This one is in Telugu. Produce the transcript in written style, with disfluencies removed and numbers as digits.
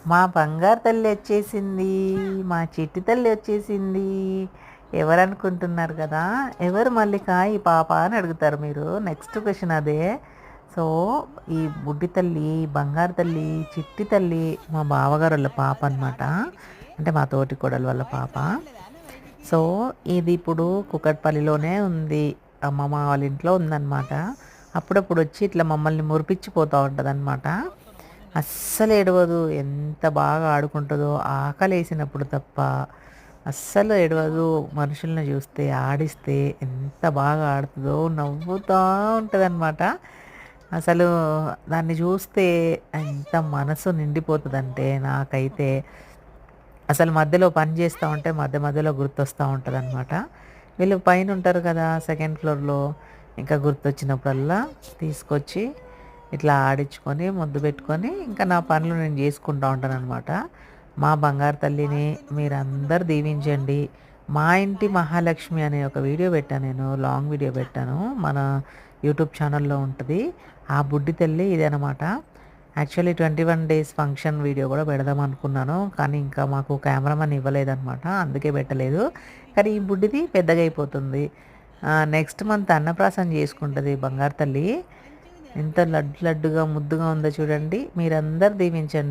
మా బంగారు తల్లి వచ్చేసింది. మా చిట్టి తల్లి వచ్చేసింది. ఎవరనుకుంటున్నారు కదా! ఎవరు మల్లిక ఈ పాప అని అడుగుతారు మీరు. నెక్స్ట్ క్వెషన్ అదే. సో, ఈ బుడ్డి తల్లి, బంగారు తల్లి, చిట్టి తల్లి మా బావగారోళ్ళ పాప అనమాట. అంటే మా తోటి కోడలు వాళ్ళ పాప. సో, ఇది ఇప్పుడు కూకట్పల్లిలోనే ఉంది. అమ్మమ్మ వాళ్ళ ఇంట్లో ఉందన్నమాట. అప్పుడప్పుడు వచ్చి ఇట్లా మమ్మల్ని మురిపించిపోతూ ఉంటదనమాట. అస్సలు ఏడవదు. ఎంత బాగా ఆడుకుంటుందో ఆకలేసినప్పుడు తప్ప అస్సలు ఏడవదు. మనుషుల్ని చూస్తే, ఆడిస్తే ఎంత బాగా ఆడుతుందో నవ్వుతూ ఉంటదనమాట. అసలు దాన్ని చూస్తే ఎంత మనసు నిండిపోతుందంటే నాకైతే అసలు మధ్యలో పని చేస్తూ ఉంటే మధ్య మధ్యలో గుర్తొస్తూ ఉంటదనమాట. వీళ్ళు పైన ఉంటారు కదా సెకండ్ ఫ్లోర్‌లో. ఇంకా గుర్తొచ్చినప్పుడల్లా తీసుకొచ్చి ఇట్లా ఆడించుకొని, ముద్దు పెట్టుకొని ఇంకా నా పనులు నేను చేసుకుంటా ఉంటాననమాట. మా బంగారు తల్లిని మీరందరూ దీవించండి. మా ఇంటి మహాలక్ష్మి అనే ఒక వీడియో పెట్టాను నేను. లాంగ్ వీడియో పెట్టాను. మన యూట్యూబ్ ఛానల్‌లో ఉంటది. ఆ బుడ్డి తల్లి ఇదనమాట. యాక్చువల్లీ 21 డేస్ ఫంక్షన్ వీడియో కూడా పెడదాం అనుకున్నాను. కానీ ఇంకా మాకు కెమెరామన్ ఇవ్వలేదనమాట. అందుకే పెట్టలేదు. కానీ ఈ బుడ్డిది పెద్దగా అయిపోతుంది. నెక్స్ట్ మంత్ అన్నప్రాసన చేసుకుంటది బంగారు తల్లి. ఎంత లడ్డుగా ముద్దుగా ఉందో చూడండి. మీరందరూ దీవించండి.